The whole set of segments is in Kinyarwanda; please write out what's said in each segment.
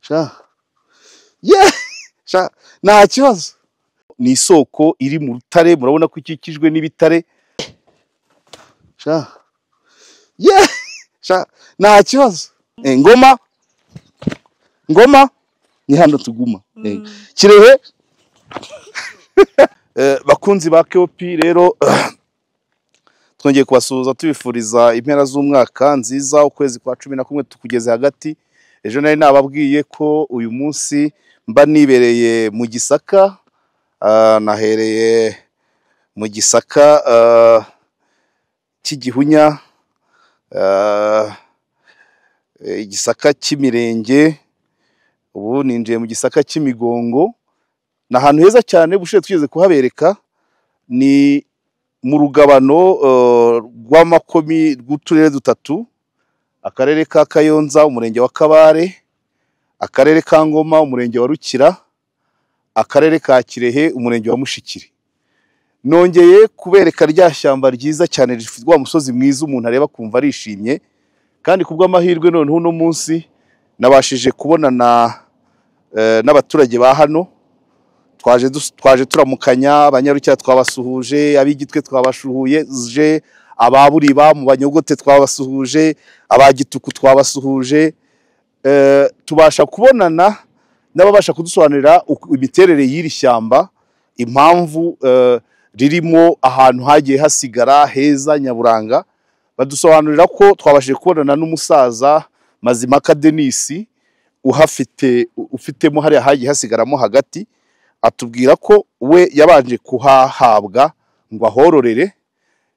sha yeah sha nta kibazo. Ni isoko iri mu rutare, murabona ko ikikijwe n'ibitare. Sha yeah sha nta kibazo. Ngoma ni hano tuguma. Kirehe bakunzi ba KOP rero twongeye kubasuhuza tubifuriza impera z'umwaka nziza, ukwezi kwa 11 tukugeze hagati. Ejo nari nababwiye ko uyu munsi mba nibereye mu Gisaka, nahereye mu Gisaka cy'Igihunya, Gisaka cy'Imirenge, ubu ninjiye mu Gisaka cy'Imigongo. Na ahantu heza cyane bushe tugeze kuhabereka, ni mu rugabano rw'amakomi rw'uturere dutatu: akarere ka Kayonza, umurenge wa Kabare, akarere ka Ngoma, umurenge wa Rukira, akarere ka Kirehe, umurenge wa Mushikiri. Nongeye kubereka rya shyamba ryiza cyane rifite wa musozi mwiza umuntu areba kumva arishimye, kandi kubw'amahirwe none uno munsi nabashije kubonana n'abaturage ba hano. Twaje turamukanya, abanyarukira twabasuhuje, ab'Igitwe twabashuhuje, ababuriba mu Banyogote twabasuhuje, abagituku twabasuhuje. Tubasha kubonana n'ababasha kudusobanurira imiterere y'iri shyamba, impamvu ririmo ahantu hagiye hasigara heza nyaburanga. Badusobanurira ko twabashije kubonana n'umusaza Mazimaka Denis ufitemo hariya hagiye hasigaramo hagati. Atubwira ko we yabanje kuhahabwa ngo ahororere,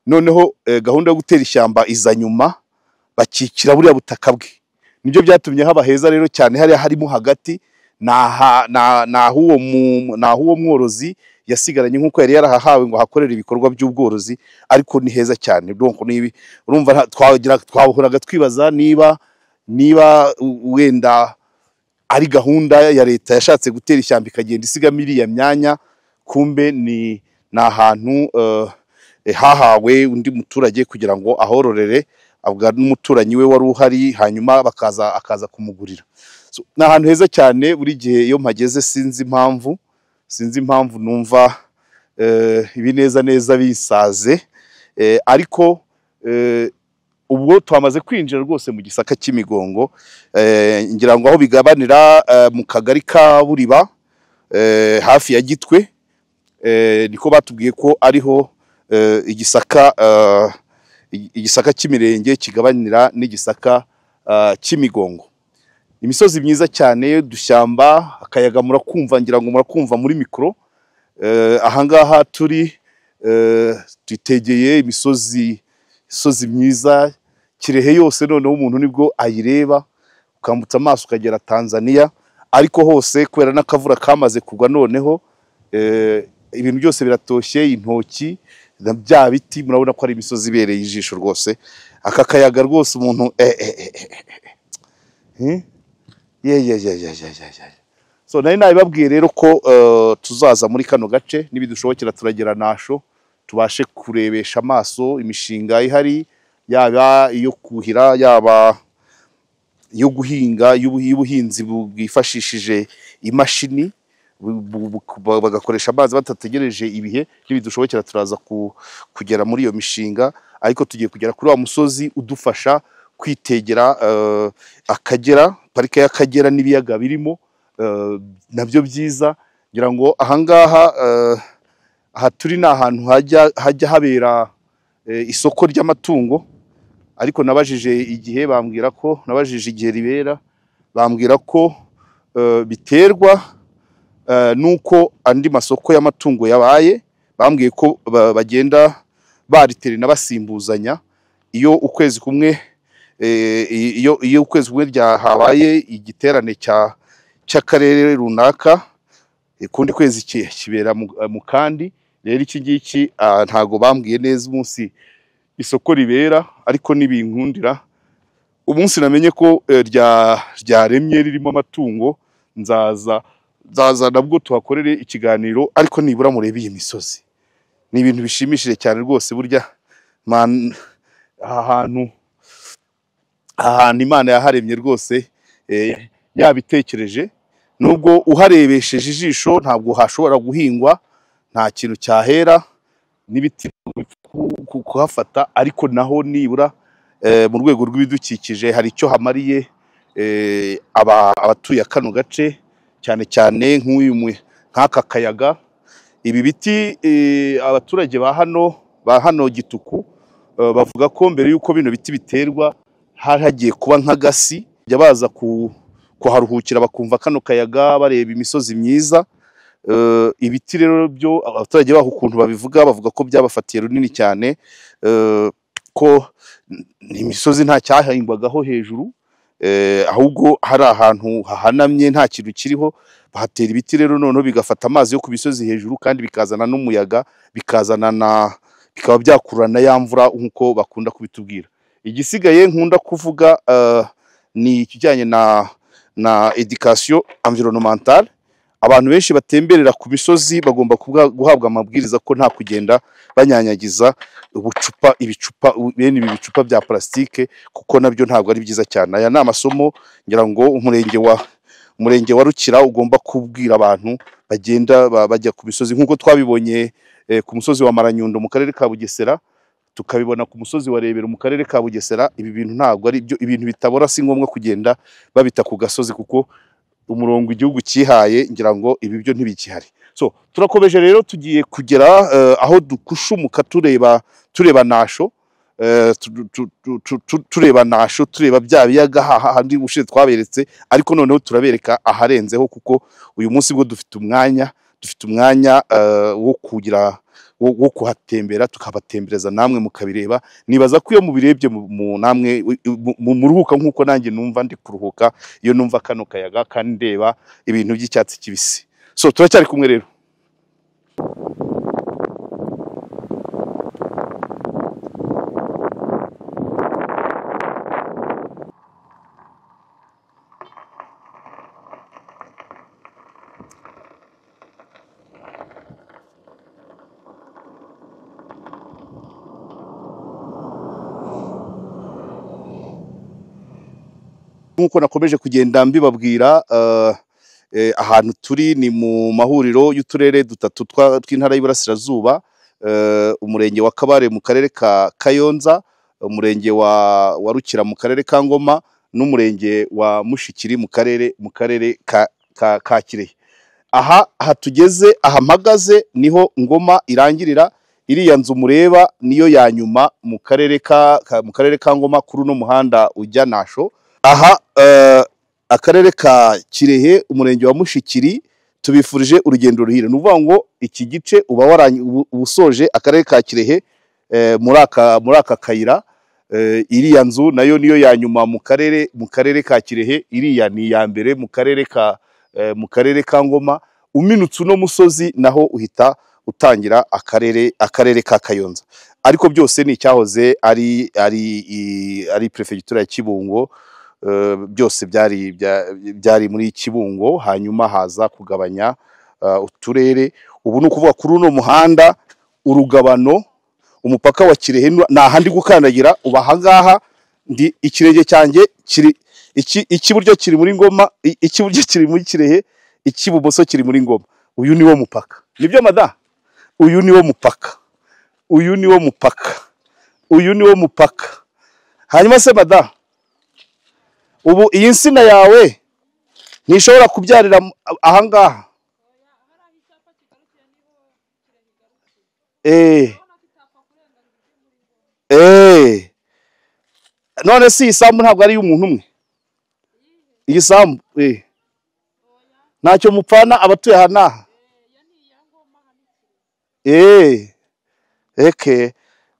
noneho gahunda yo gutera ishyamba iza nyuma, bakikira buriya butaka bwe. Nibyo byatumye haba heza rero cyane hariya harimo hagati, naho uwo mworozi yasigaranye nk'uko yari yarahahawe ngo hakorere ibikorwa by'ubworozi, ariko ni heza cyane. Donc urumva twahoraga twibaza niba wenda ari gahunda ya leta yashatse gutera ishyamba ikagenda isigamo iriya myanya, kumbe ni ahantu hahawe undi muturage kugira ngo ahororere, abwa n'umuturanyi we wari uhari, hanyuma akaza kumugurira. Ni ahantu heza cyane. Buri gihe iyo mpageze sinzi impamvu numva ibineza bisaze, ariko ubwo twamaze kwinjira rwose mu Gisaka cy'Imigongo, ngira ngo aho bigabanira mu kagari ka Buriba, hafi ya Gitwe, niko batubwiye ko ariho Igisaka cy'Imirenge kigabanira n'Igisaka cy'Imigongo. Imisozi myiza cyane, dushyamba, akayaga murakumva, ngira ngo murakumva muri mikro. Ahangaha turi tutegeye imisozi myiza, Kirehe yose noneho umuntu nibwo ayireba, ukambutsa amaso ukagera Tanzania. Ariko hose kubera n'akavura kamaze kugwa, noneho ibintu byose biratoshye, intoki bya biti, murabona ko ari imisozi ibereye ijisho rwose. Aka kayaga rwose umuntu so nari nabibabwiye rero ko tuzaza muri kano gace, nibidushobokera turagera Nasho tubashe kurebesha amaso imishinga ihari, yaba iyo kuhira, yaba iyo guhinga, y'ubuhinzi bwifashishije imashini, bagakoresha amazi batategereje ibihe. Nibidushobokera turaza kugera muri iyo mishinga, ariko tugiye kugera kuri wa musozi udufasha kwitegera Akagera, parike y'Akagera n'ibiyaga birimo nabyo byiza. Ngira ngo ahangaha aha turi ni ahantu hajya habera isoko ry'amatungo, ariko nabajije igihe ribera, bambwira ko biterwa nuko andi masoko y'amatungo yabaye. Bambwiye ko bagenda bariterana basimbuzanya, iyo ukwezi kumwe habaye igiterane cy'akarere runaka, kundi kwezi kibera mu kandi. Rero iki ngiki ntago bambwiye neza umunsi isoko ribera, ariko nibinkundira umunsi namenye ko ryaremye ririmo amatungo, nzaza nabwo tuhakorere ikiganiro, ariko nibura murebe iyi misozi. Ni ibintu bishimishije cyane rwose. Burya ahantu Imana yaharemye rwose, yabitekereje, nubwo uharebesheje ijisho ntabwo hashobora guhingwa, nta kintu cyahera n'ibiti kuhafata, ariko naho nibura mu rwego rw'ibidukikije hari icyo hamariye abatuye kano gace, cyane cyane nk'aka kayaga. Ibi biti abaturage ba hano Gituku bavuga ko mbere y'uko bino biti biterwa hari hagiye kuba nk'agasi, jya baza kuharuhukira bakumva kano kayaga bareba imisozi myiza. Ibiti rero byo abaturage baho ukuntu bavuga ko byabafatiye runini cyane, ko imisozi nta cyahingwagaho hejuru, ahubwo hari ahantu hahanamye nta kintu kiriho, bahatera ibiti rero noneho bigafata amazi yo ku misozi hejuru, kandi bikazana n'umuyaga, bikaba byakurana ya mvura nk'uko bakunda kubitubwira. Igisigaye nkunda kuvuga ni ikijyanye na education environnementale. Abantu benshi batemberera ku misozi bagomba guhabwa amabwiriza ko nta kugenda banyanyagiza ibicupa bene ibi bicupa bya plastike, kuko nabyo ntabwo ari byiza cyane. Aya ni amasomo ngira ngo umurenge wa Rukira ugomba kubwira abantu bagenda bajya ku misozi, nk'uko twabibonye ku musozi wa Maranyundo mu karere ka Bugesera, tukabibona ku musozi wa Rebero mu karere ka Bugesera. Ibi bintu ntabwo ari byo, ibintu bitabora si ngombwa kugenda babita ku gasozi, kuko umurongo igihugu cyihaye ngira ngo ibi byo ntibikihari. So turakomeje rero, tugiye kugera aho dukushumuka tureba Nasho, tureba bya biyaga handi ushize twaberetse, ariko noneho turabereka aharenzeho, kuko uyu munsi bwo dufite umwanya wo kuhatembera, tukabatembereza namwe mukabireba. Nibaza ko iyo mubirebye namwe muruhuka nk'uko nanjye numva ndi kuruhuka iyo numva kano kayaga kandi ndeba ibintu by'icyatsi kibisi. So turacyari kumwe rero. Nk'uko nakomeje kugenda mbibabwira, ahantu turi ni mu mahuriro y'uturere dutatu tw'intara y'Iburasirazuba, umurenge wa Kabare mu karere ka Kayonza, umurenge wa Rukira mu karere ka Ngoma, n'umurenge wa Mushikiri mu karere ka Kirehe. Aha tugeze, aha mpagaze niho Ngoma irangirira. Iriya nzu mureba niyo ya nyuma mu karere ka Ngoma kuri uno muhanda ujya Nasho. Aha akarere ka Kirehe, umurenge wa Mushikiri, tubifurije urugendo ruhire. Ni ukuvuga ngo iki gice uba usoje akarere ka Kirehe muri aka kayira. Iriya nzu nayo niyo ya nyuma mu karere ka Kirehe, iriya ni iya mbere mu karere ka Ngoma. Uminutse uno musozi naho uhita utangira akarere ka Kayonza, ariko byose ni icyahoze ari prefegitura ya Kibungo. Byose byari muri Kibungo, hanyuma haza kugabanya uturere. Ubu ni ukuvuga kuri uno muhanda urugabano, umupaka wa Kirehe nta handi gukandagira. Uba ahangaha ikirenge cyanjye ikiburyo kiri muri Ngoma, ikiburyo kiri muri Kirehe, ikibumoso kiri muri Ngoma. Uyu niwo mupaka, nibyo mada, uyu niwo mupaka. Hanyuma se mada, ubu iyi nsina yawe ntishobora kubyarira ahangaha? None si iyi sambu ntabwo ari iy'umuntu umwe? Iyi sambu ntacyo mupfana abatuye aha n'aha?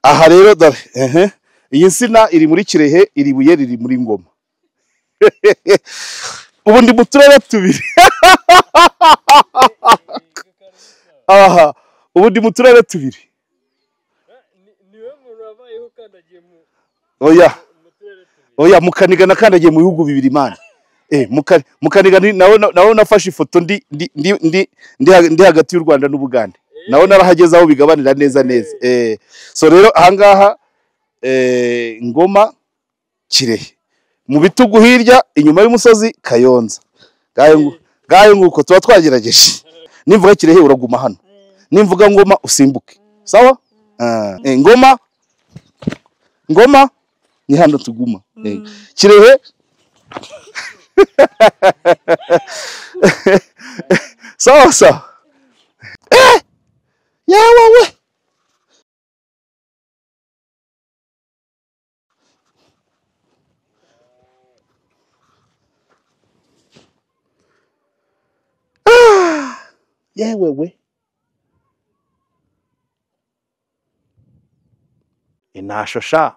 Aha rero dore, iyi nsina iri muri Kirehe, iri buye riri muri Ngoma. Ubu ndi mu turere tubiri. Aha, ubu ndi mu turere tubiri. Oya Mukaniga nakandagiye mu bihugu bibiri Imana. Mukaniga nawo nafashe ifoto ndi hagati y'u Rwanda n'Ubugande. Nawo narahageze aho bigabanira neza. So rero ahangaha Ngoma Kirehe mu bitugu hirya inyuma y'umusozi Kayonza. Gayo nguko tuba twagerageje. Nimvuga Kirehe uraguma hano, nimvuga Ngoma usimbuke, sawa? Ngoma ni hano tuguma. Kirehe sawa sawa. Yawe yewewe inashosha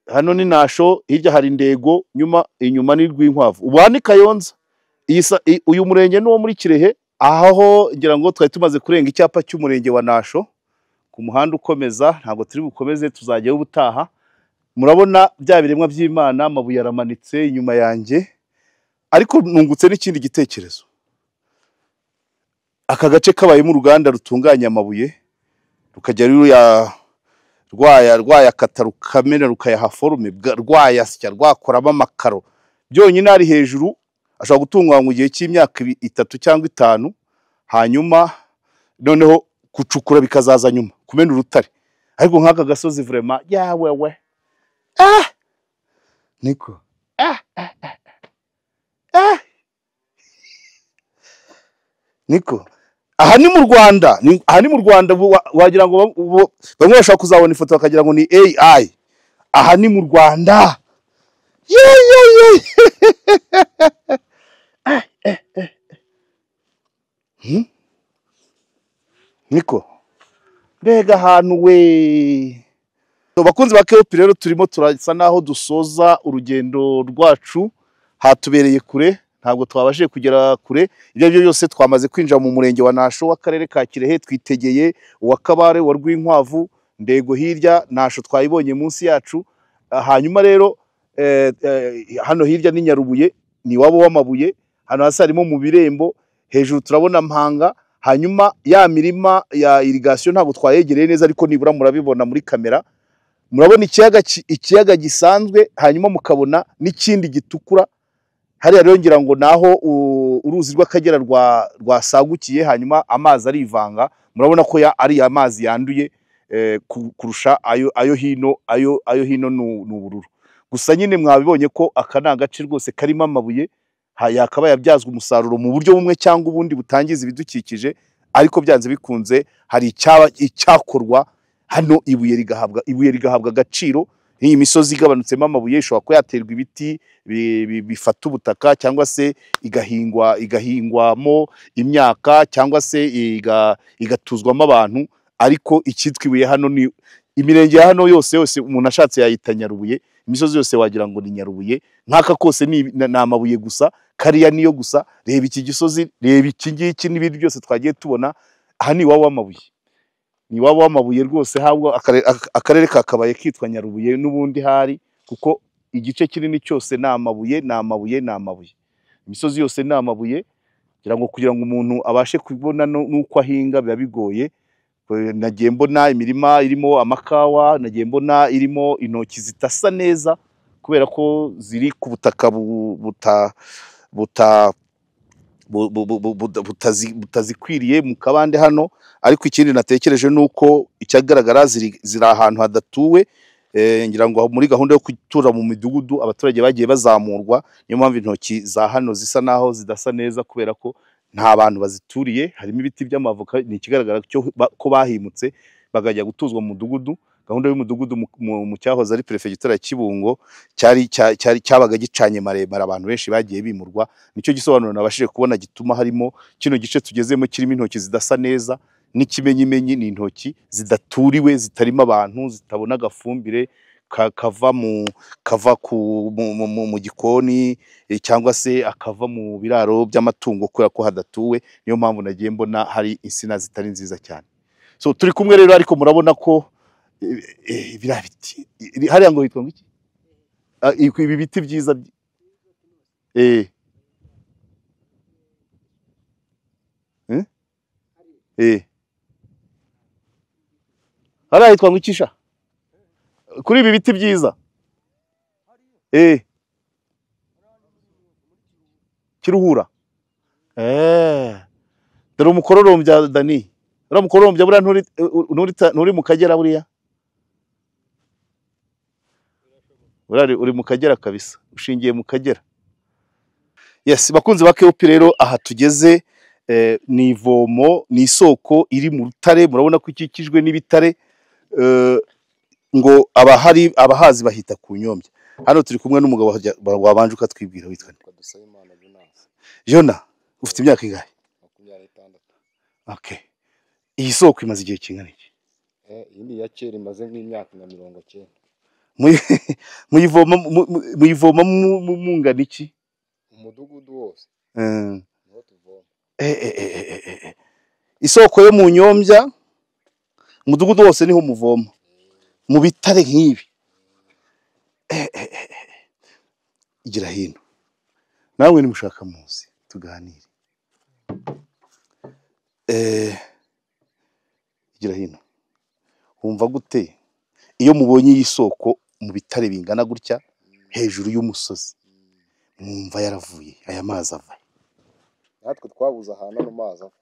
hano ni nasho, hirya hari Ndego, inyuma ni Rwinkwavu. Ubu ni Kayonza. Uyu murenge ni wo muri Kirehe, aho ngira ngo twari tumaze kurenga icyapa cy'umurenge wa Nasho ku muhanda ukomeza, ntabwo turi bukomeze, tuzajyayo ubutaha. Murabona bya biremwa by'Imana, amabuye aramanitse inyuma yanjye, ariko nungutse n'ikindi gitekerezo. Aka gace kabayemo uruganda rutunganya amabuye, rukajya rwayakata rukamena rukayaha forume, rwayasya rwakoramo amakaro, byonyine ari hejuru ashobora gutunganywa mu gihe cy'imyaka 3 cyangwa 5, hanyuma noneho gucukura bikazaza nyuma kumena urutare. Ariko nk'aka gasozi vraiment yawewe niko niko aha ni mu Rwanda, wagira ngo bamwe bashaka kuzabona ifoto bakagira ngo ni AI. Aha ni mu Rwanda. Niko mbega ahantu we. Bakunzi ba KOP rero turimo turasa naho dusoza urugendo rwacu, hatubereye kure, ntabwo twabashije kugera kure. Ibyo byose twamaze kwinjira mu murenge wa Nasho w'akarere ka Kirehe, twitegeye uwa Kabare, wa Rwinkwavu, Ndego hirya, Nasho twayibonye munsi yacu. Hanyuma rero hano hirya ni Nyarubuye, ni wabo w'amabuye. Hano hasi harimo mu Birembo, hejuru turabona Mpanga. Hanyuma ya mirima ya irrigation ntabwo twayegereye neza, ariko nibura murabibona muri kamera. Murabona ikiyaga gisanzwe, hanyuma mukabona n'ikindi gitukura. Hariya rero ngira ngo naho uruzi rw'Akagera rwasagukiye, hanyuma amazi arivanga. Murabona ko ari amazi yanduye kurusha ayo hino n'ubururu. Gusa nyine mwabibonye ko aka ni agace rwose karimo amabuye, yakaba yabyazwa umusaruro mu buryo bumwe cyangwa ubundi butangiza ibidukikije, ariko byanze bikunze hari icyakorwa hano. Ibuye rigahabwa agaciro. Iyi misozi igabanutsemo amabuye ishobora ko yaterwa ibiti bifata ubutaka, cyangwa se igahingwamo imyaka, cyangwa se igatuzwamo abantu. Ariko icyitwa ibuye hano ni imirenge ya hano yose umuntu ashatse yayita Nyarubuye. Imisozi yose wagira ngo ni Nyarubuye. Nk'aka kose ni amabuye gusa, kariya niyo gusa. Reba iki gisozi, reba iki ngiki n'ibindi byose twagiye tubona. Aha ni iwabo w'amabuye, ni wabo w'amabuye rwose. Habwo akarere kakabaye kitwa Nyarubuye n'ubundi hari, kuko igice kinini cyose ni amabuye. Imisozi yose ni amabuye. Kugira ngo umuntu abashe kubona nuko ahinga biba bigoye. Nagiye mbona imirima irimo amakawa, nagiye mbona irimo intoki zitasa neza kubera ko ziri ku butaka butazikwiriye mu kabande hano. Ariko ikindi natekereje nuko icyagaragara ziri ahantu hadatuwe. Ngira ngo muri gahunda yo gutura mu midugudu abaturage bagiye bazamurwa, niyo mpamvu intoki za hano zisa naho zidasa neza, kubera ko nta bantu bazituriye. Harimo ibiti by'amavoka, ni ikigaragara ko bahimutse bakajya gutuzwa mu mudugudu. Gahunda y'umudugudu mu cyahoze ari perefegitura ya Kibungo cyabaga gicanye maremare, abantu benshi bagiye bimurwa. Nicyo gisobanuro nabashije kubona gituma harimo kino gice tugezemo kirimo intoki zidasa neza. N'ikimenyimenyi ni intoki zidaturiwe, zitarimo abantu, zitabona agafumbire kava mu gikoni, cyangwa se akava mu biraro by'amatungo, kubera ko hadatuwe. Niyo mpamvu nagiye mbona hari insina zitari nziza cyane. So turi kumwe rero, ariko murabona ko biriya biti hariya ngo hitwa iki, ibi biti byiza hariya hitwa ngo ikisha kuri ibi biti byiza Kiruhura dore umukororombya Dani uriya mukororombya buriya nturi mu Kagera buriya uri mu Kagera kabisa ushingiye mu Kagera. Yes, bakunzi ba KOP rero aha tugeze ni ivomo ni isoko iri mu rutare murabona ko ikikijwe n'ibitare ngo abahazi bahita ku Nyombya. Hano turi kumwe n'umugabo wabanje ukatwibwira witwa nde? Jona ufite imyaka ingahe? 26. Okay. Iyi soko imaze igihe kingana iki? Indi ya kera imaze nk'imyaka nka 90. Muyivoma mungana iki? Umudugudu wose. Niho tuvoma. Isoko yo mu Nyombya umudugudu wose niho muvoma. Mu bitare nk'ibi. Igira hino. Nawe ni mushaka muzi tuganire. Igira hino. Wumva gute iyo mubonye iyi soko mu bitare bingana gutya hejuru y'umusozi mwumva yaravuye aya mazi ava? Natwe twabuze ahantu no mazi ava.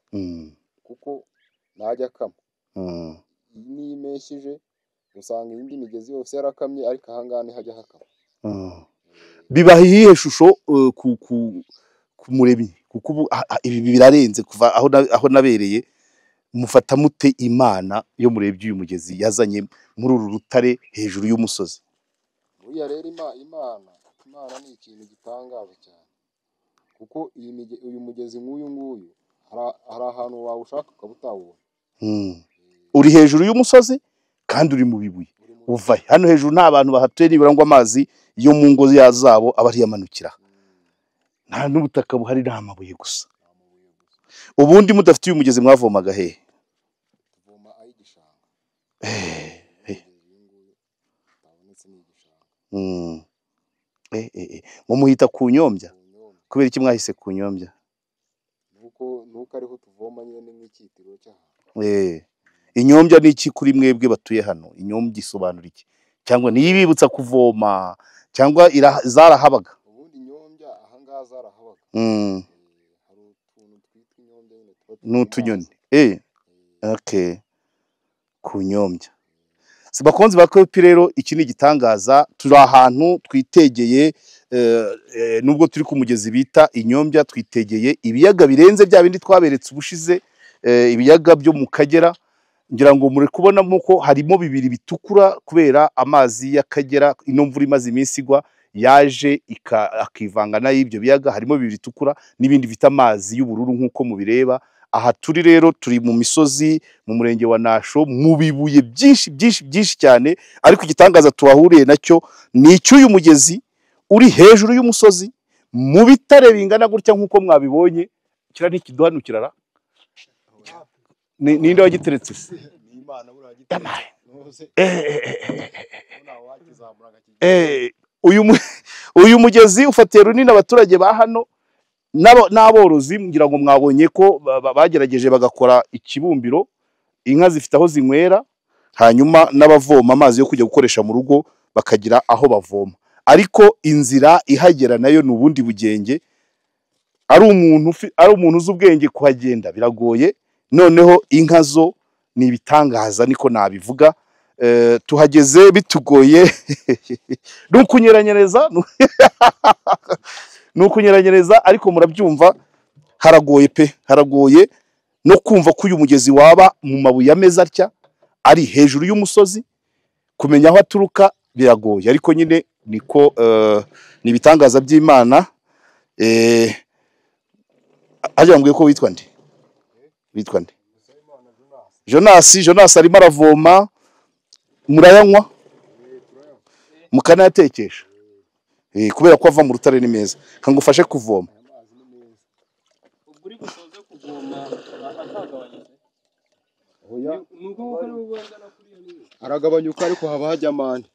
Kuko najya kama. Ni imeshije usanga indi migezi yose yarakamye ariko ahangane hajya hakama. Bibaha iyihe shusho ku Muremyi kuko ibi birarenze kuva aho nabereye mufata mute Imana yo murebye uyu mugezi yazanye muri uru rutare hejuru y'umusozi? Uya rero Imana ni ikintu gitangaje cyane kuko uyu mugezi nk'uyu nguyu hari ahantu wawushaka ukabutawubona. Uri hejuru y'umusozi kandi uri mu bibuye uva hano hejuru nta bantu bahatuye nibura ngo amazi yo mu ngo zabo aba ari yamanukira nta n'ubutaka buhari nta mabuye gusa. Ubundi mudafite uyu mugezi mwavomaga hehe? Tuvoma ay'igishanga. Muhita ku Nyombya kubera iki mwahise ku Nyombya? Nuko ariho tuvoma nyene nk'ikitiro cyaha. Inyombya ni iki kuri mwebwe batuye hano? Inyombya isobanura iki? Cyangwa niyibibutsa kuvoma cyangwa zarahabaga? Ubundi Nyombya ahangaha zarahabaga. Hari utuntu twitwa Nyombya nyine n'utunyoni. Okay. Ku Nyombya. Bakunzi ba KOP rero iki ni igitangaza turi ahantu twitegeye nubwo turi ku mugezi bita Inyombya twitegeye ibiyaga birenze bya bindi twaberetse ubushize ibiyaga byo mu Kagera ngira ngo muri kubonamo ko harimo bibiri bitukura kubera amazi y'Akagera ino mvura imaze iminsi igwa yaje akivanga na y'ibyo biyaga harimo bibiri bitukura n'ibindi bita amazi y'ubururu nkuko mubireba. Aha turi rero turi mu misozi mu murenge wa Nasho mu bibuye byinshi cyane ariko igitangaza tuhahuriye nacyo ni icy'uyu mugezi uri hejuru y'umusozi mu bitare bingana gutya nkuko mwabibonye. Kira ntikiduhanukirara ninde wagiteretse se? Imana buragite. Uyu mugezi ufatiye runini abaturage ba hano n'aborozi ngira ngo mwabonye ko bagerageje bagakora ikibumbiro inka zifite aho zinywera hanyuma n'abavoma amazi yo kujya gukoresha mu rugo bakagira aho bavoma ariko inzira ihagera nayo n'ubundi bugenge ari umuntu uzi ubwenge kuhagenda biragoye. Noneho inka zo ni ibitangaza niko nabivuga. Tuhageze bitugoye nukunyeranyereza ariko murabyumva haragoye pe haragoye no kumva ko uyu mugezi waba mu mabuye ameza atya ari hejuru y'umusozi kumenya aho aturuka biragoye ariko nyine niko ni ibitangaza by'Imana. Ajya mbwiye ko witwa nde? Jonas arimo aravoma murayanywa mukanayatekesha kubera ko ava mu rutare ni meza kangufashe kuvoma. Uri gusoza kuvoma akagabanyije. Aragabanyuka ariko haba hajya amande.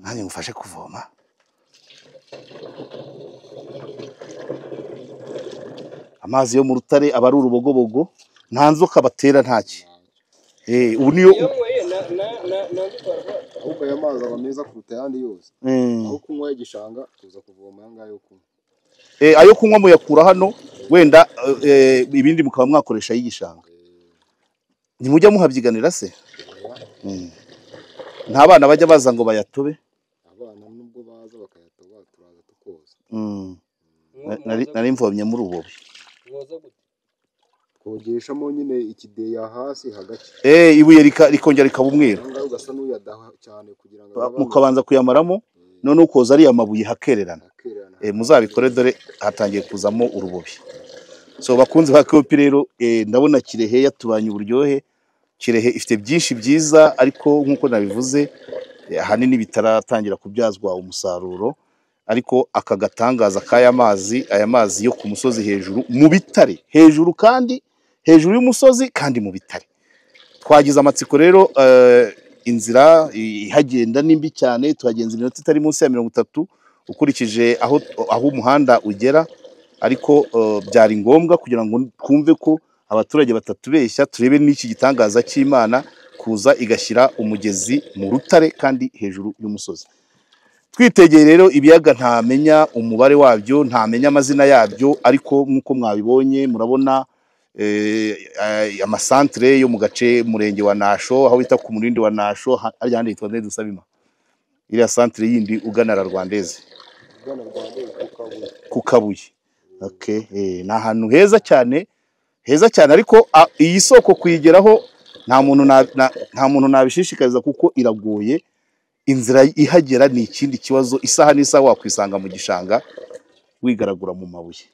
Nanjye ngufashe kuvoma. Amazi yo mu rutare aba ari urubogobogo nta nzoka batera ntaki. Ubu niyo ahubwo aya mazi aba meza kuruta ayandi yose. Aho kunywa y'igishanga tuza kuvoma aya ngaya yo kunywa. Ayo kunywa muyakura hano, wenda ibindi mukaba mwakoresha y'igishanga. Ntimujya muhabyiganira se? Nta bana bajya baza ngo bayatobe? Abana nubwo baza bakayatoba turaza tukoza. Nari mvomye muri ubu. Kogeshamo nyine ikideya hasi hagati. Ibuye rikongera rikaba umweru. Ngaho ugasa n'uyadaha cyane kugira ngo mukabanza kuyamaramo, none ukoza ari amabuye hakererana. Muzabikore dore hatangiye kuzamo urubobi. So bakunze ba Kopi rero, ndabona Kirehe yatubanye uburyohe. Kirehe ifite byinshi byiza, ariko nkuko nabivuze ahanini bitaratangira kubyazwa umusaruro. Ariko aka gatangaza k'aya mazi, aya mazi yo ku musozi hejuru mu bitare, hejuru kandi hejuru y'umusozi kandi mu bitare. Twagize amatsiko rero, inzira ihagenda nimbi cyane, tuhagenza iminota itari munsi ya 30 ukurikije aho umuhanda ugera, ariko byari ngombwa kugira ngo twumve ko abaturage batatubeshya, turebe n'iki gitangaza cy'Imana kuza igashyira umugezi mu rutare kandi hejuru y'umusozi. Twitegeye rero ibiyaga ntamenya umubare wabyo, ntamenya amazina yabyo, ariko nkuko mwabibonye murabona amasantre yo mu gace murenge wa Nasho, aho bita ku murindi wa Nasho, ari handi hitwa nde Dusabima. Iriya santre yindi ugana la Rwandeze. Ku Kabuye. Okay, ni ahantu heza cyane, ariko iyi soko kuyigeraho nta muntu nabishishikariza kuko iragoye. Inzira ihagera ni ikindi kibazo, isaha n'isaha wakwisanga mu gishanga wigaragura mu mabuye.